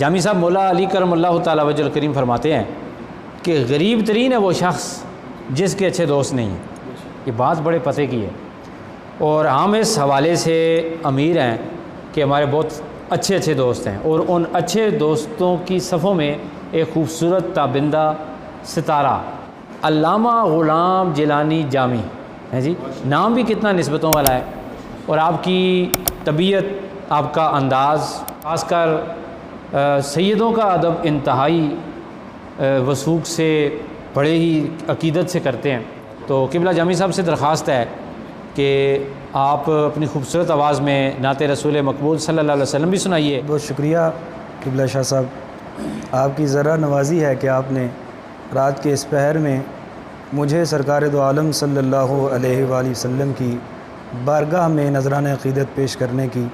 جامی صاحب مولا علی کرم اللہ تعالیٰ وجہ الکریم فرماتے ہیں کہ غریب ترین ہے وہ شخص جس کے اچھے دوست نہیں ہیں۔ یہ بات بڑے پتے کی ہے، اور ہم اس حوالے سے امیر ہیں کہ ہمارے بہت اچھے اچھے دوست ہیں، اور ان اچھے دوستوں کی صفوں میں ایک خوبصورت تابندہ ستارہ علامہ غلام جیلانی جامی ہے جی۔ نام بھی کتنا نسبتوں والا ہے، اور آپ کی طبیعت، آپ کا انداز، خاص کر سیدوں کا ادب انتہائی وثوق سے، بڑے ہی عقیدت سے کرتے ہیں۔ تو قبلہ جامی صاحب سے درخواست ہے کہ آپ اپنی خوبصورت آواز میں نعت رسول مقبول صلی اللہ علیہ وسلم بھی سنائیے۔ بہت شکریہ قبلہ شاہ صاحب، آپ کی ذرا نوازی ہے کہ آپ نے رات کے اس پہر میں مجھے سرکار دو عالم صلی اللہ علیہ وآلہ وسلم کی بارگاہ میں نذرانہ عقیدت پیش کرنے کی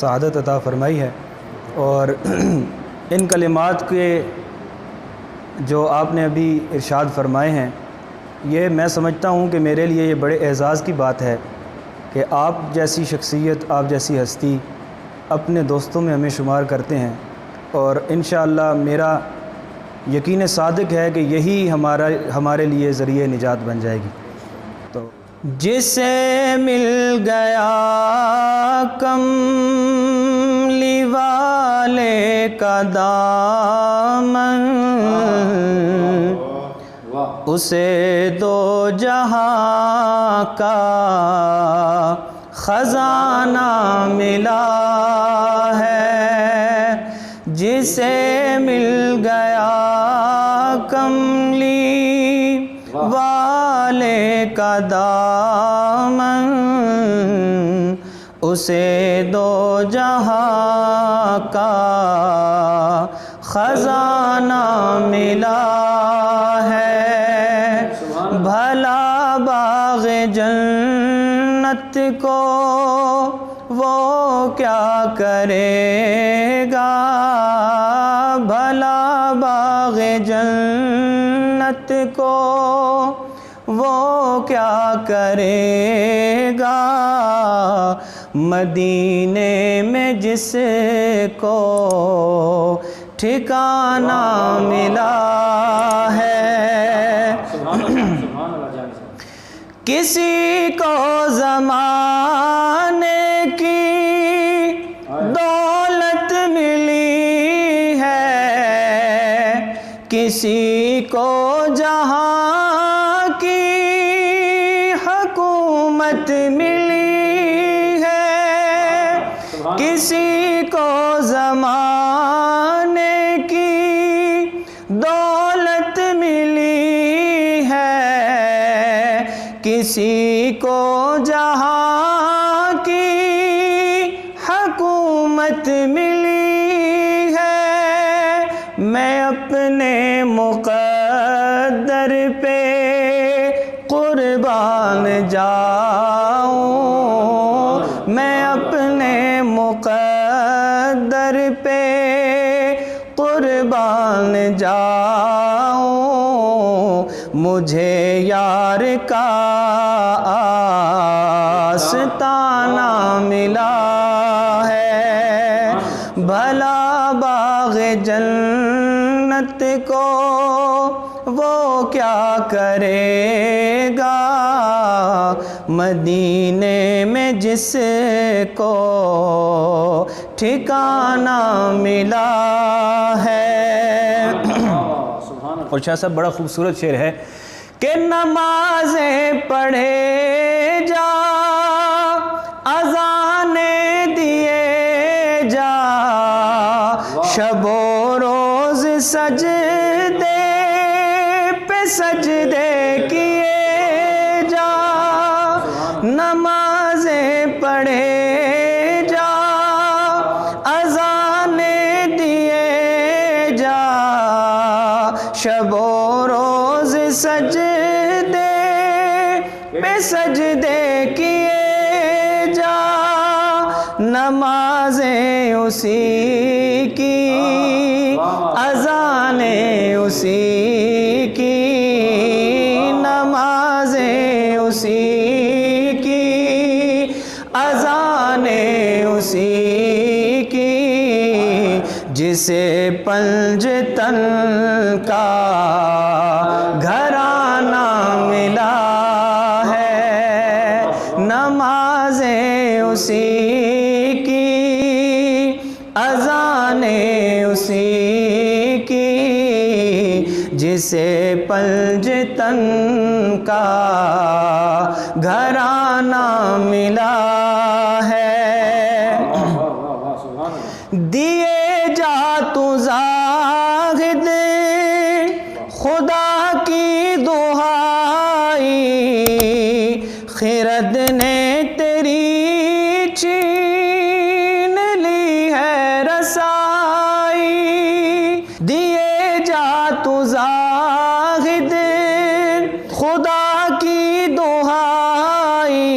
سعادت عطا فرمائی ہے، اور ان کلمات کے جو آپ نے ابھی ارشاد فرمائے ہیں، یہ میں سمجھتا ہوں کہ میرے لیے یہ بڑے اعزاز کی بات ہے کہ آپ جیسی شخصیت، آپ جیسی ہستی اپنے دوستوں میں ہمیں شمار کرتے ہیں، اور انشاءاللہ میرا یقین صادق ہے کہ یہی ہمارے لیے ذریعہ نجات بن جائے گی۔ تو جسے مل گیا کملی والے کا دامن، اسے دو جہاں کا خزانہ ملا ہے۔ جسے مل گیا کملی والے کا دامن، اسے دو جہاں کا خزانہ ملا ہے۔ بھلا باغ جنت کو وہ کیا کرے گا، بھلا باغ جنت کو وہ کیا کرے گا، مدینے میں جس کو ٹھکانہ ملا ہے۔ کسی کو زمانے کی دولت ملی ہے، کسی کو جہاں کی حکومت ملی ہے، کسی کو زمانے کی دولت ملی ہے، کسی کو جہاں کی حکومت ملی ہے۔ میں اپنے مقدر پہ قربان جاؤں، میں اپنے مقدر پہ قربان جاؤں، مجھے یار کا آستانہ ملا ہے۔ بھلا باغ جنت کو وہ کیا کرے گا، مدینے میں جس کو ٹھکانہ ملا ہے۔ اور شاہ صاحب بڑا خوبصورت شعر ہے کہ نمازیں پڑھے جا، اذانیں دیے جا، شب و روز سجدے پہ سجدے کیے جا، نمازیں پڑھے جا، اذانیں دیے جا، شب و روز سجدے پہ سجدے کیے جا، نمازیں اسی کی، اذانیں اسی کی، نمازیں اسی کی، اذانیں اسی کی، جس جسے پنج تن کا گھرانہ ملا ہے، نمازیں اسی کی، اذانیں اسی کی، جسے پنج تن کا گھرانہ ملا ہے۔ دیے جا تو زاہد خدا کی دہائی، خرد نے تیری چھین لی ہے رسائی۔ دیے جا تو زاہد خدا کی دہائی،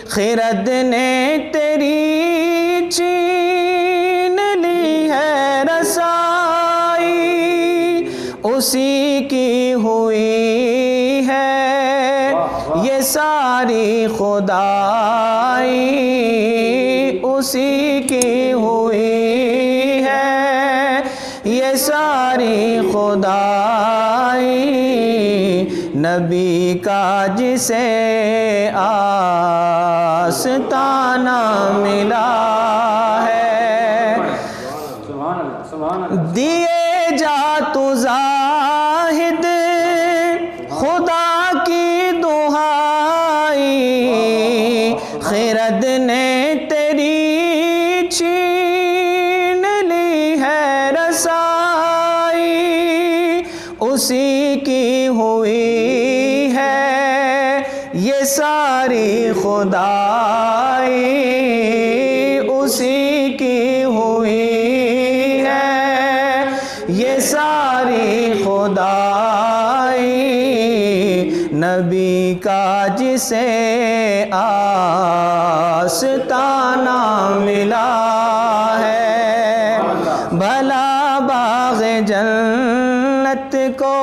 خرد نے تیری چھین لی ہے رسائی۔ اسی کی ہوئی ہے یہ ساری خدائی، اسی کی ہوئی ہے یہ ساری خدائی، نبی کا جسے آستانہ ملا ہے۔ دیے جا تو زاہد خدا کی دہائی، خرد نے تیری چھین لی ہے رسائی۔ اسی کی ہوئی ہے یہ ساری خدائی، اسی کی ہوئی ہے یہ ساری خدائی، نبی کا جسے آستانہ ملا ہے۔ بھلا باغ جنت کو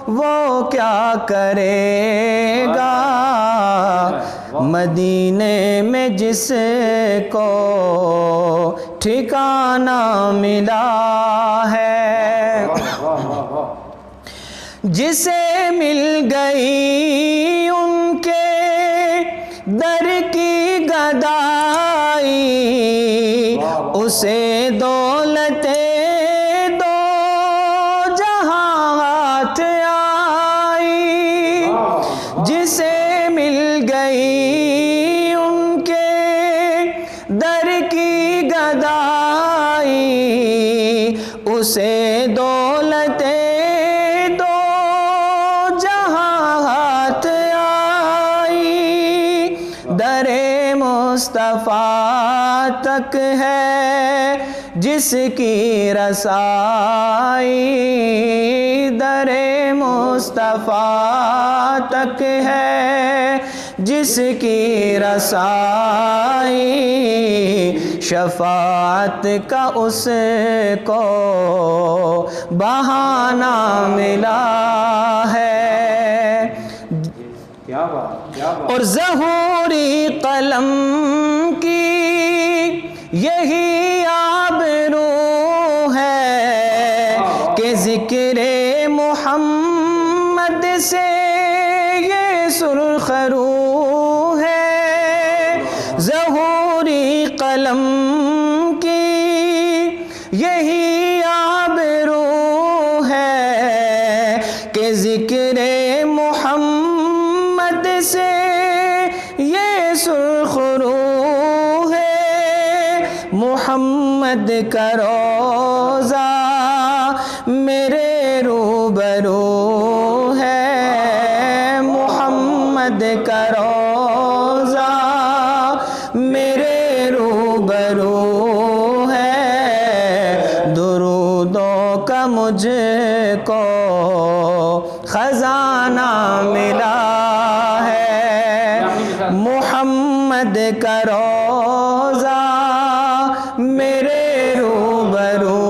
وہ کیا کرے گا، مدینے میں جس کو ٹھکانہ ملا ہے۔ جسے مل گئی ان کے در کی گدائی، اسے دولتیں دو جہاں ہاتھ آئی۔ جسے مل گئی ان کے در کی گدائی، اسے دولتیں در مصطفیٰ تک ہے جس کی رسائی، در مصطفیٰ تک ہے جس کی رسائی، شفاعت کا اس کو بہانہ ملا ہے۔ اور ظہوری قلم کی یہی آبرو ہے کہ ذکر محمد سے یہ سرخ رو ہے۔ ظہوری قلم کی یہی آبرو ہے کہ ذکر محمد سے یہ سرخ رو ہے۔ محمد کا روضہ میرے روبرو ہے، محمد کا روضہ میرے روبرو ہے۔ درودوں کا مجھ کو خزانہ ملا ہے، محمد کا روضہ میرے روبرو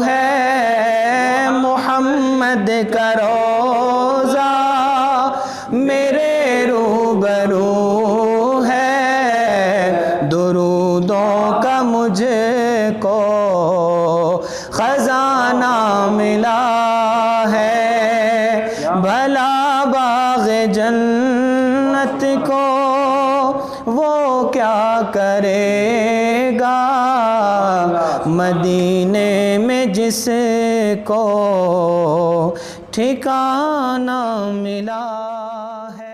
ہے، محمد کا روضہ میرے روبرو ہے۔ درودوں کا مجھ کو خزانہ ملا ہے، بھلا باغ جنت کو وہ کیا کرے گا، مدینے میں جس کو ٹھکانہ ملا ہے۔